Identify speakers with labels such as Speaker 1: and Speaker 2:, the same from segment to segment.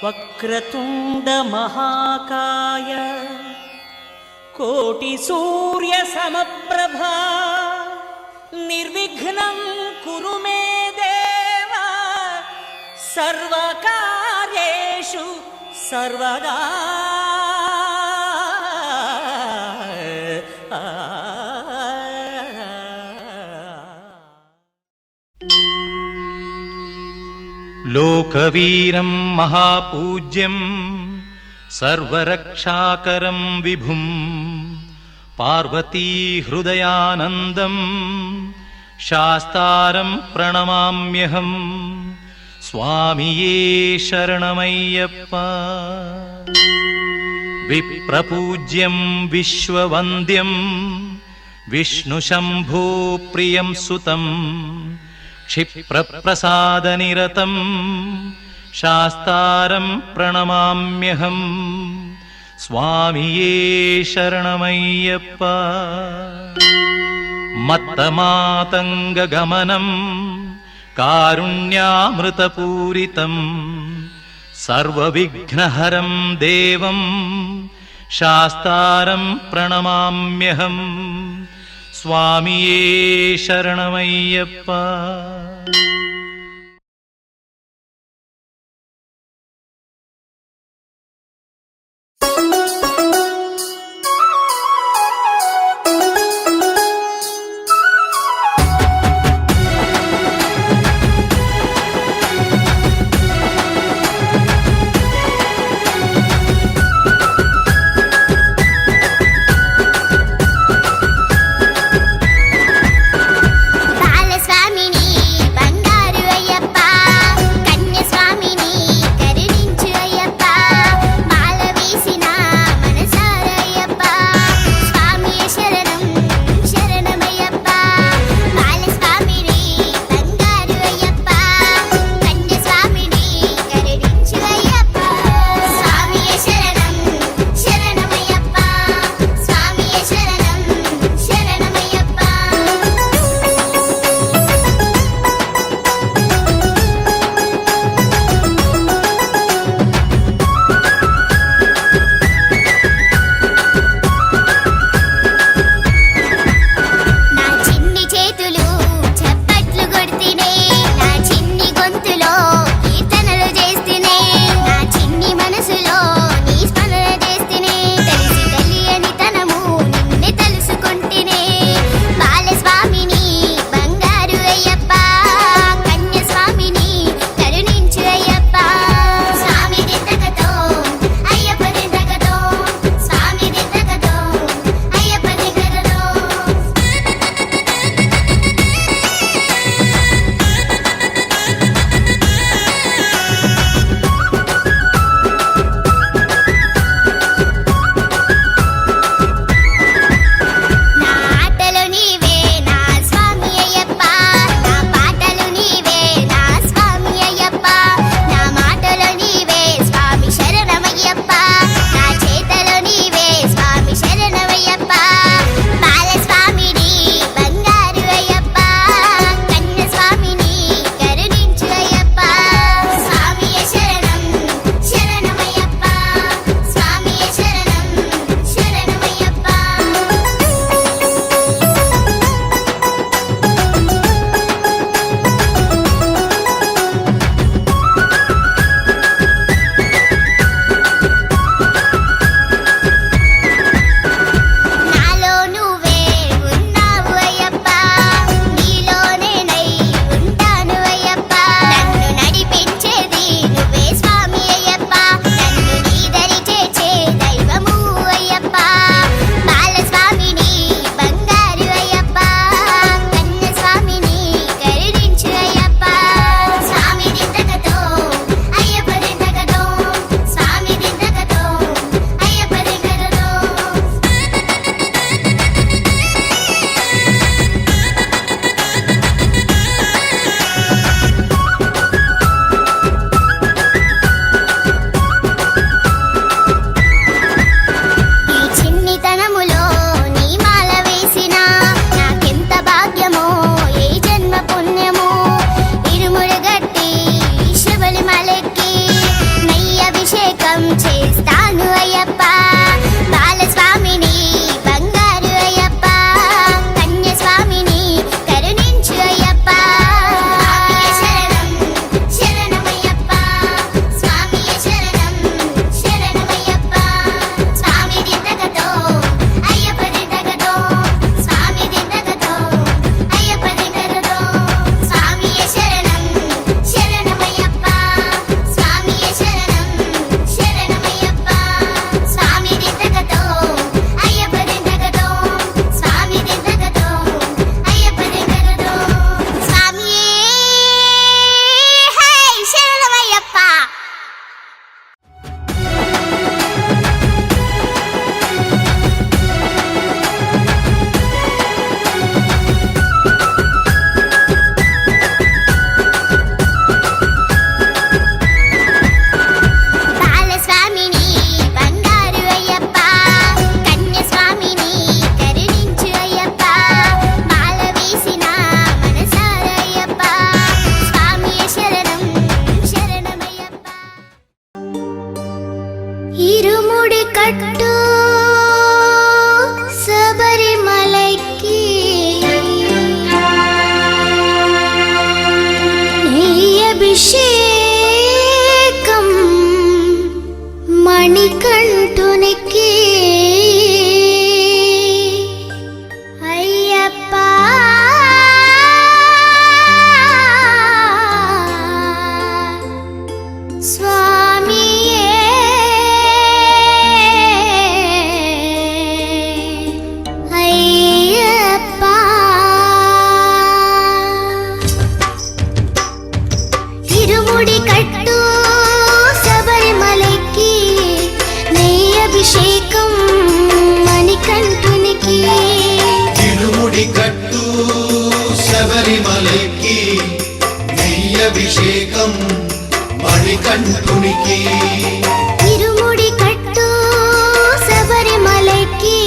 Speaker 1: వక్రతుండ మహాకాయ కోటి సూర్య సమప్రభా నిర్విఘ్నం కురు మే దేవ సర్వకార్యేషు సర్వదా.
Speaker 2: లోకవీరం మహాపూజ్యం సర్వరక్షాకరం విభుం పార్వతీహృదయానందం శాస్తారం ప్రణమామ్యహం. స్వామియే శరణమయ్యప్ప. విప్రపూజ్యం విశ్వవంద్యం విష్ణుశంభో ప్రియం సుతం క్షిప్రప్రసాదనిరతం శాస్తారం ప్రణమామ్యహం. స్వామియే శరణమయ్యప్ప. మత్తమాతంగగమనం కారుణ్యామృతపూరితం సర్వవిఘ్నహరం దేవం శాస్తారం ప్రణమామ్యహం. స్వామియే శరణమయ్యప్ప.
Speaker 3: బాలస్వామిని బంగారు శబరిమలైకి నెయ్యభిషేకం మణికంఠునికి
Speaker 4: ఇరుముడి కట్టు శబరిమలైకి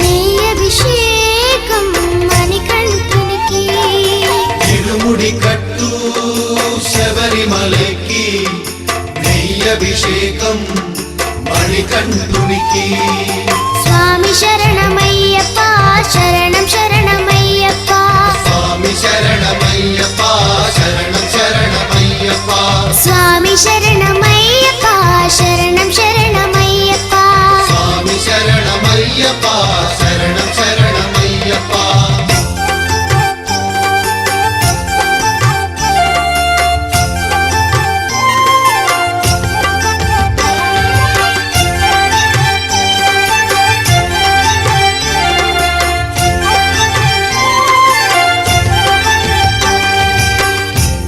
Speaker 4: నెయ్యభిషేకం మణికంఠునికి
Speaker 3: ఇరుముడి కట్టు శబరిమలైకి నెయ్యభిషేకం మణికంఠునికి
Speaker 4: స్వామి శరణమయ్యప్ప శరణం శరణమయ్యప్ప
Speaker 3: స్వామి శరణమయ్యప్ప శరణం శరణమయ్యప్ప
Speaker 4: స్వామి శరణమయ్యప్ప శరణం శరణమయ్యప్ప
Speaker 3: స్వామి శరణమయ్యప్ప శరణం శరణమయ్యప్ప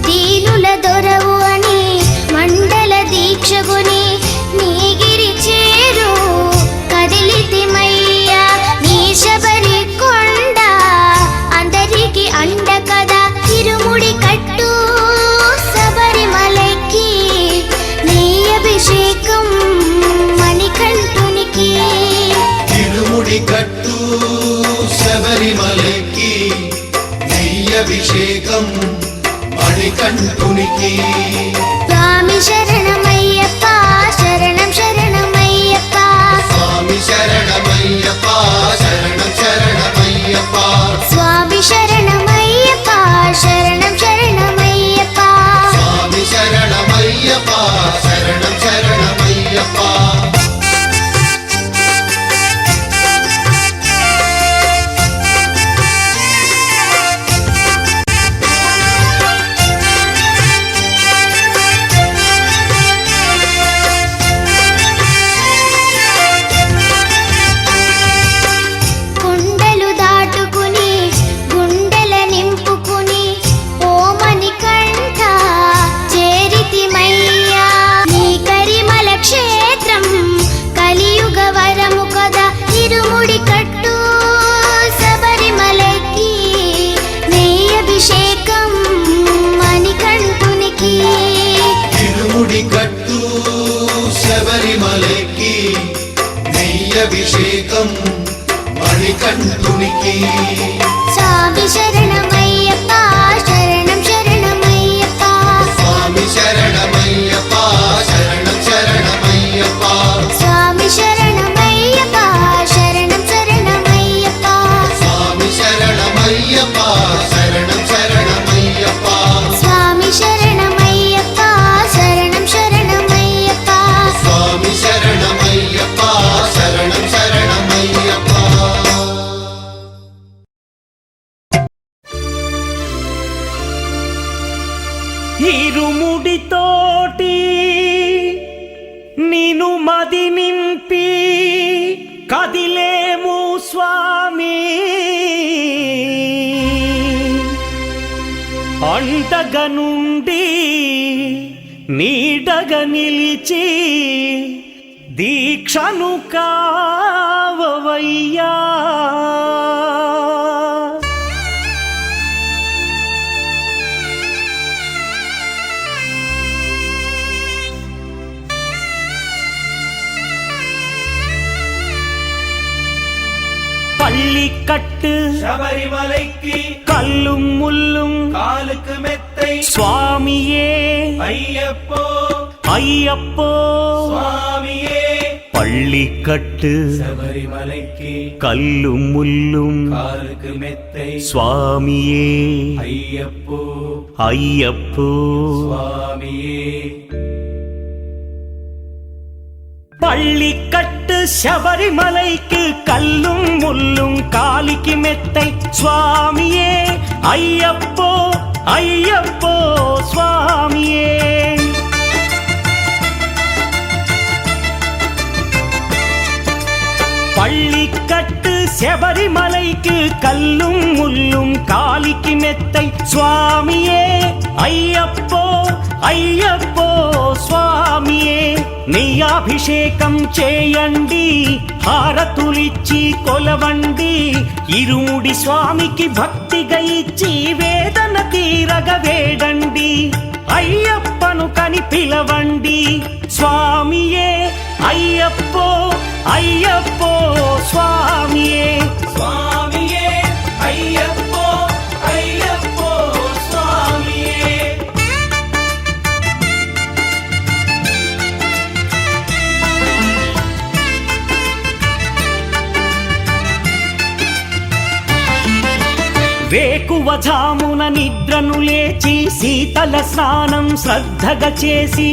Speaker 4: దీనుల దొరవు అని మండల దీక్షగుని నీగిరి చేరు కదిలితిమయ్యా నీ శబరి కొండ అందరికి అండ కదా ఇరుముడి కట్టు శబరిమలైకి నీ అభిషేకం మణికంఠునికి
Speaker 3: ఇరుముడి కట్టు శబరిమలైకి నెయ్యభిషేకం మణికంఠునికి
Speaker 4: స్వామి శరణమయ్యప్ప శరణం శరణమయ్యప్ప
Speaker 3: స్వామి శరణమయ్యప్ప శరణం శరణమయ్యప్ప
Speaker 4: స్వామి శరణమయ్యప్ప శరణం శరణమయ్యప్ప
Speaker 3: స్వామి శరణమయ్యప్ప శరణం శరణమయ్యప్ప
Speaker 4: కొండలు దాటుకుని గుండెల నింపుకుని ఓమని కంఠ చేరితిమయ్యా నీ కరిమల క్షేత్రం కలియుగ వరము కదా ఇరుముడి కట్టు శబరిమలైకి నీ అభిషేకం మణికంఠునికి
Speaker 3: ఇరుముడి కట్టు శబరిమలైకి నెయ్యభిషేకం మణికంఠునికి
Speaker 4: స్వామి శరణమయ్యప్ప శరణం శరణమయ్యప్ప
Speaker 3: స్వామి శరణమయ్యప్ప శరణం శరణమయ్యప్ప
Speaker 4: స్వామి శరణమయ్యప్ప శరణం శరణమయ్యప్ప
Speaker 3: స్వామి శరణమయ్యప్ప శరణం శరణమయ్యప్ప
Speaker 4: స్వామి శరణమయ్యప్ప శరణం శరణమయ్యప్ప
Speaker 3: స్వామి శరణమయ్యప్ప శరణం శరణమయ్యప్ప
Speaker 1: ఇరుముడితోటి నిను మది నింపి కదిలేము స్వామి అండగా నుండి నీడగా నిలిచి దీక్షను కావవయ్యా பள்ளிக்கட்டு
Speaker 5: சபரிமலைக்கு
Speaker 1: கல்லும் முள்ளும்
Speaker 5: காலுக்கு மெத்தை
Speaker 1: சுவாமியே
Speaker 5: ஐயப்போ
Speaker 1: ஐயப்போ
Speaker 5: சுவாமியே
Speaker 1: பள்ளிக்கட்டு
Speaker 5: சபரிமலைக்கு
Speaker 1: கல்லும் முள்ளும்
Speaker 5: காலுக்கு மெத்தை
Speaker 1: சுவாமியே
Speaker 5: ஐயப்போ
Speaker 1: ஐயப்போ
Speaker 5: சுவாமியே
Speaker 1: பள்ளிக்கட்டு சபரிமலைக்கு கல்லும் முள்ளும் காலிக்கு மெத்தை சுவாமியே ஐயப்போ ஐயப்போ சுவாமியே பள்ளிக்கட்டு சபரிமலைக்கு கல்லும் முள்ளும் காலிக்கு மெத்தை சுவாமியே ஐயப்போ ஐயப்போ சுவாமியே నెయ్యాభిషేకం చేయండి, హారతులిచ్చి కొలవండి, ఇరుముడి స్వామికి భక్తిగా ఇచ్చి వేదన తీరగ వేడండి, అయ్యప్పను కని పిలవండి. స్వామియే అయ్యప్పో అయ్యప్పో స్వామియే,
Speaker 5: స్వామియే అయ్యప్పో అయ్యప్పో స్వామియే.
Speaker 1: వేకువజామున నిద్రను లేచి శీతల స్నానం శ్రద్ధగా చేసి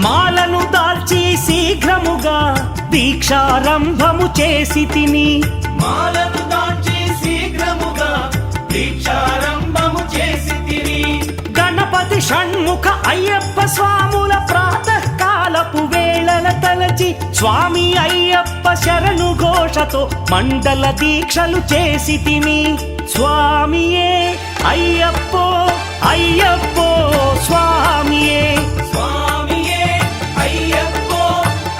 Speaker 1: మాలను దాల్చి శీఘ్రముగా దీక్షారంభము చేసి తిని,
Speaker 5: మాలను దాల్చి శీఘ్రముగా దీక్షారంభము చేసి తిని,
Speaker 1: గణపతి షణ్ముఖ అయ్యప్ప స్వాముల ప్రాతకాలపు వేళల తలచి స్వామి అయ్యప్ప శరణు ఘోషతో మండల దీక్షలు చేసి తిని. స్వామియే అయ్యప్పో అయ్యప్పో స్వామియే,
Speaker 5: స్వామియే అయ్యప్పో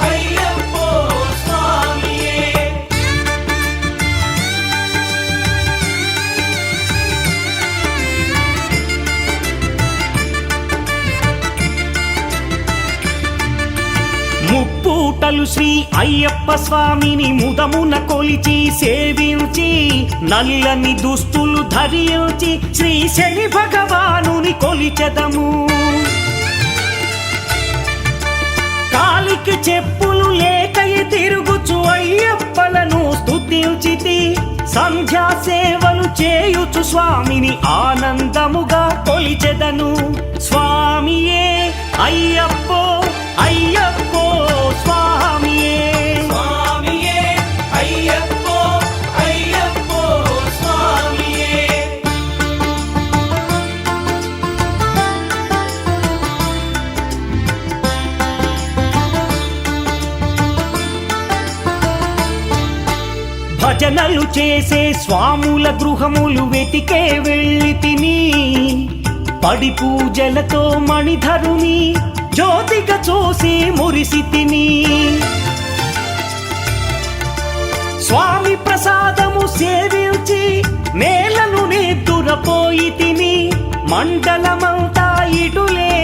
Speaker 5: అయ్యప్పో స్వామియే.
Speaker 1: ముప్పూటలు శ్రీ అయ్యప్ప స్వామిని ముదమున కొలిచి సేవించి, నల్లని దుస్తులు ధరించి శ్రీ శని భగవానుని కొలిచెదము. కాలికి చెప్పులు లేకయి తిరుగుచు అయ్యప్పలను స్తుతించితి, సంధ్యా సేవలు చేయుచు స్వామిని ఆనందముగా కొలిచెదను. స్వామియే అయ్యప్పో అయ్యప్పో స్వామియే,
Speaker 5: స్వామియే అయ్యప్పో అయ్యప్పో స్వామియే.
Speaker 1: భజనలు చేసే స్వాముల గృహములు వెతికే వెళ్ళి తిని, పడి పూజలతో మణిధరుని జ్యోతిగా చూసి మురిసి తిని, స్వామి ప్రసాదము సేవించి నేలను నిద్దురపోయి తిని, మండలమంతా ఇటులే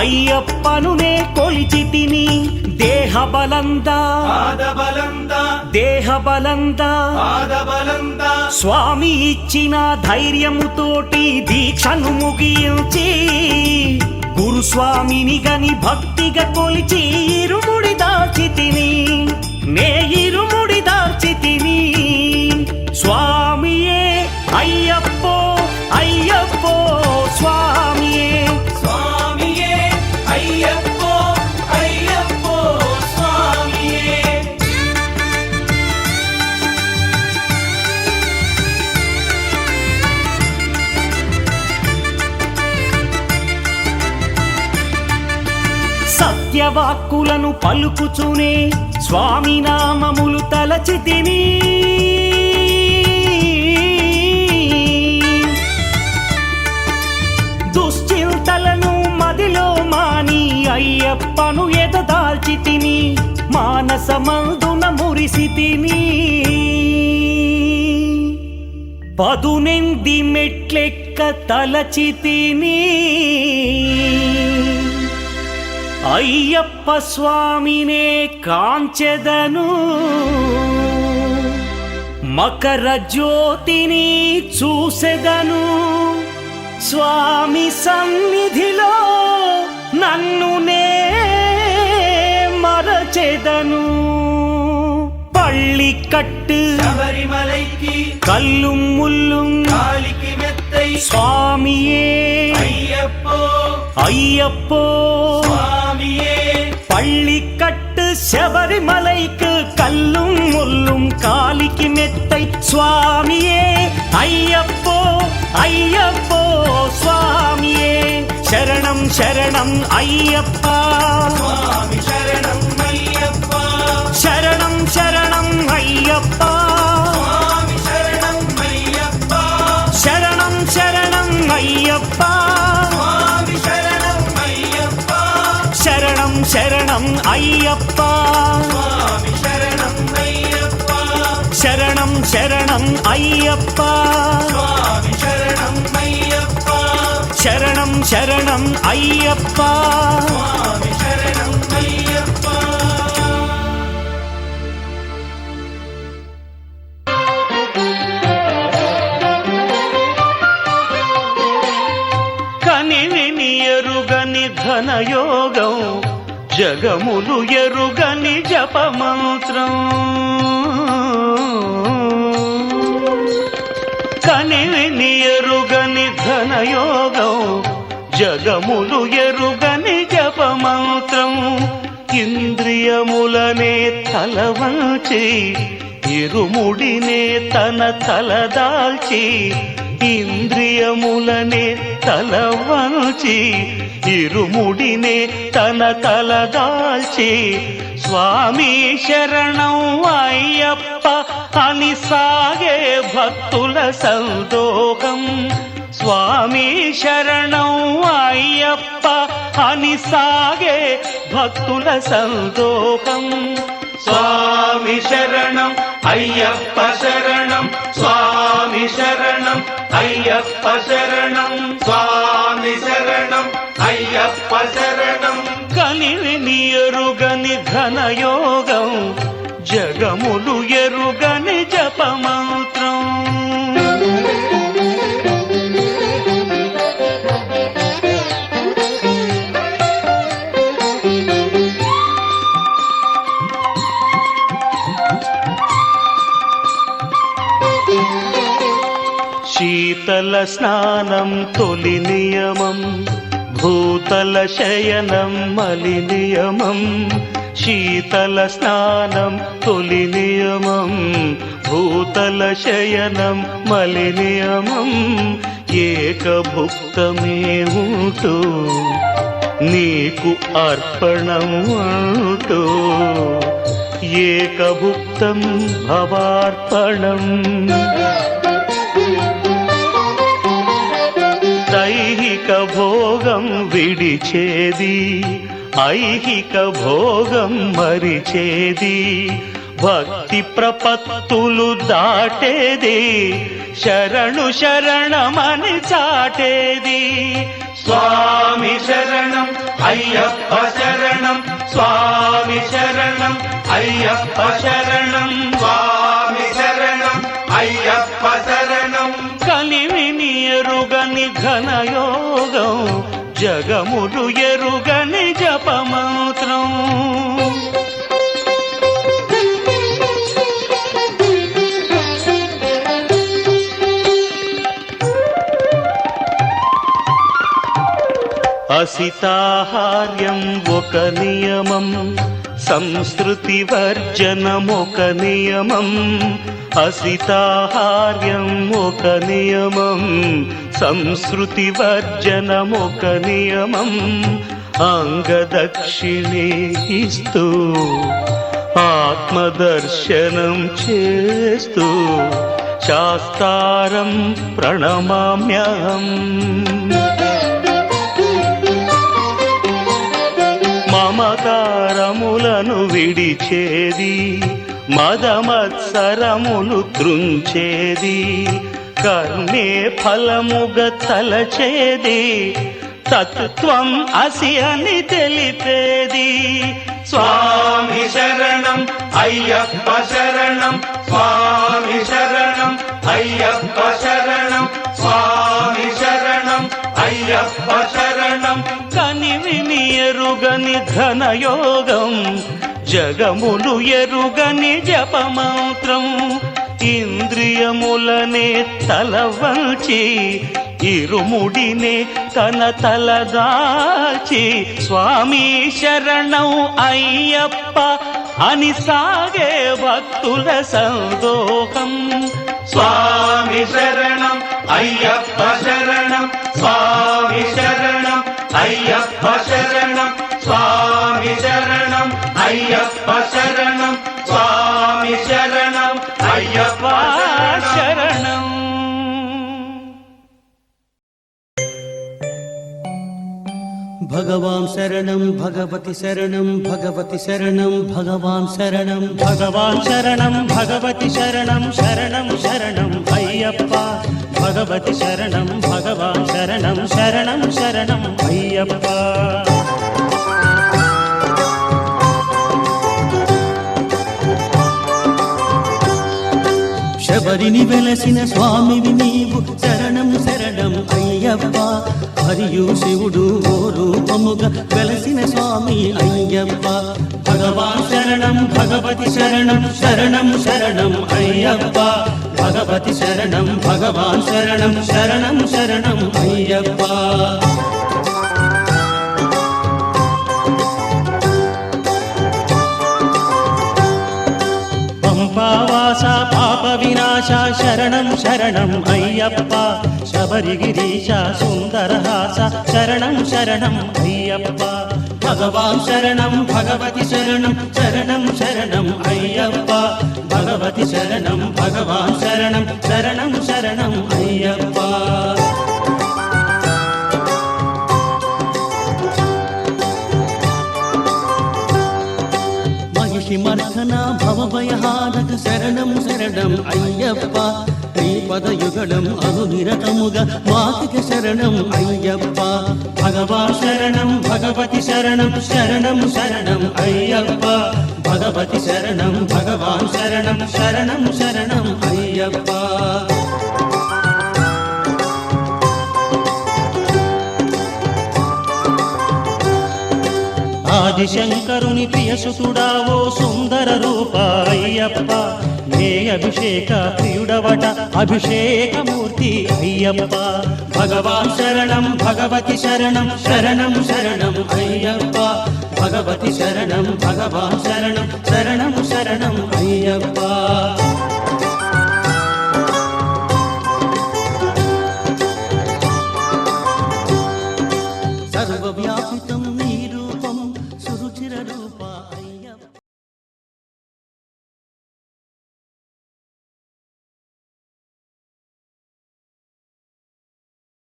Speaker 1: అయ్యప్పనునే కొలిచి తిని. దేహబలందా
Speaker 5: పాదబలందా
Speaker 1: దేహబలందా
Speaker 5: పాదబలందా
Speaker 1: స్వామి ఇచ్చిన ధైర్యముతోటి దీక్షను ముగించి, గురుస్వామిని గని భక్తిగా కొలిచి ఇరుముడి దాల్చి తిని, నే ఇరుముడి దాల్చి తిని. స్వామియే అయ్యప్పో అయ్యప్పో స్వామియే,
Speaker 5: స్వామియే అయ్యప్పో అయ్యప్పో స్వామియే.
Speaker 1: సత్యవాక్కులను పలుకుచునే స్వామి నామములు తలచి తిని, దుశ్చింతలను మదిలో మాని అయ్యప్పను ఎదదాల్చి తిని, మానసమందున మురిసి తిని. పదునెంది మెట్లెక్క తలచి తిని, అయ్యప్ప స్వామినే కాంచెదను, మకర జ్యోతిని చూసెదను. స్వామి సన్నిధిలో నన్ను నే మరచెదను. పళ్ళికట్టు
Speaker 5: శబరిమలైకి
Speaker 1: కల్లుం ముల్లుం
Speaker 5: కాలికి మెత్తై
Speaker 1: స్వామియే
Speaker 5: అయ్యప్పో
Speaker 1: అయ్యప్పో
Speaker 5: స్వామియే.
Speaker 1: பள்ளிக்கட்டு శబరిమలైக்கு கல்லும் முள்ளும் காலிக்கு மெத்தை சுவாமியே ஐயப்போ ஐயப்போ சுவாமியே சரணம் சரணம் ஐயப்பா
Speaker 5: స్వామి శరణం అయ్యప్ప
Speaker 1: శరణం శరణం అయ్యప్పా
Speaker 5: స్వామి శరణం అయ్యప్ప
Speaker 1: శరణం శరణం అయ్యప్ప అయ్యప్ప
Speaker 5: స్వామి శరణం అయ్యప్ప
Speaker 1: శరణం శరణం అయ్యప్ప
Speaker 5: స్వామి శరణం అయ్యప్ప
Speaker 1: శరణం శరణం అయ్యప్ప
Speaker 5: స్వామి శరణం అయ్యప్ప
Speaker 1: కనివిని ఎరుగని ఘనయోగం జగములు ఎరుగని జపమంత్రం కనివిని ఎరుగని ఘనయోగం జగములు ఎరుగని జపమంత్రం ఇంద్రియములనే తలవంచి ఇరుముడినే తన తలదాల్చి ఇంద్రియములనే తలవంచి ఇరుముడినే తన తలదాల్చి స్వామి శరణం అయ్యప్ప అని సాగే భక్తుల సందోహం స్వామి శరణం అయ్యప్ప అని సాగే భక్తుల సందోహం
Speaker 5: స్వామి శరణం అయ్యప్ప శరణం స్వామి శరణం అయ్యప్ప శరణం స్వామి శరణం అయ్యప్ప శరణం
Speaker 1: కనివిని ఎరుగని ఘనయోగం జగములు ఎరుగని జపమంత్రం శీతల స్నానం తొలి నియమం భూతల శయనం మలి నియమం శీతల స్నానం తొలి నియమం భూతల శయనం మలి నియమం ఏకభుక్తమే ఉంటూ నీకు అర్పణం అంటూ ఏకభుక్తం భవార్పణం దైహిక భోగం విడిచేది ఐహిక భోగం మరిచేది భక్తి ప్రపత్తులు దాటేది శరణు శరణమని చాటేది
Speaker 5: స్వామి శరణం అయ్యప్ప శరణం స్వామి శరణం అయ్యప్ప శరణం స్వామి శరణం అయ్యప్ప శరణం
Speaker 1: కలివిని ఎరుగని ఘనయోగం జగములు ఎరుగని జపమంత్రం అసితాహార్యం ఒక నియమం సంస్కృతి వర్జనం ఒక నియమం అసితాహార్యం ఒక నియమం సంస్కృతి వర్జనం ఒక నియమం అంగదక్షిణే ఇస్తూ ఆత్మదర్శనం చేస్తూ శాస్త్రారం ప్రణమామ్యహం మమకారములను విడిచేది మదమత్సరములు త్రుంచేది కర్మే ఫలముగ తలచేది తత్వం అసి అని తెలిపేది
Speaker 5: స్వామి శరణం అయ్యప్ప శరణం స్వామి శరణం అయ్యప్ప శరణం స్వామి శరణం అయ్యప్ప శరణం
Speaker 1: కనివిని ఎరుగని ఘనయోగం జగములు ఎరుగని జపమంత్రం ఇంద్రియములనే తలవంచి ఇరుముడినే తన తలదాచి స్వామి శరణం అయ్యప్ప అని సాగే భక్తుల సందోహం
Speaker 5: స్వామి శరణం అయ్యప్ప శరణం స్వామి శరణం అయ్యప్ప శరణం స్వామి శరణం అయ్యప్ప శరణం స్వామి శరణం అయ్యప్ప
Speaker 1: శరణం భగవాన్ శరణం భగవతి శరణం భగవతి శరణం భగవాన్ శరణం భగవాన్ శరణం భగవతి శరణం శరణం శరణం అయ్యప్ప భగవతి శరణం భగవాన్ శరణం శరణం శరణం అయ్యప్ప శబరిని వెలసిన స్వామివి నీవు శరణం శరణం అయ్యప్ప హరియు శివుడు ఓ రూపముగా వెలసిన స్వామి అయ్యప్ప భగవాన్ శరణం భగవతి శరణం శరణం శరణం అయ్యప్ప భగవతి శరణం భగవాన్ శరణం శరణం శరణం అయ్యప్ప పంపావాస పాప వినాశ శరణం శరణం అయ్యప్ప శబరిగిరీశ సుందరహాస శరణం శరణం అయ్యప్ప భగవాన్ శరణం భగవతి శరణం శరణం శరణం అయ్యప్ప భగవతి శరణం భగవాన్ శరణం శరణం శరణం అయ్యప్ప మర్దన భవభయహారక శరణం శరణం అయ్యప్ప నీ పదయుగళం అనునిరతముగా మాతిక శరణం అయ్యప్ప భగవాన్ శరణం భగవతి శరణం శరణం శరణం అయ్యప్ప భగవతి శరణం భగవాన్ శరణం శరణం శరణం అయ్యప్ప ఆదిశంకరుని ప్రియసుతుడా ఓ సుందర రూప అయ్యప్ప నే అభిషేక ప్రియుడవట అభిషేకమూర్తి అయ్యప్ప భగవాన్ శరణం భగవతి శరణం శరణం శరణం అయ్యప్ప భగవతి శరణం భగవాన్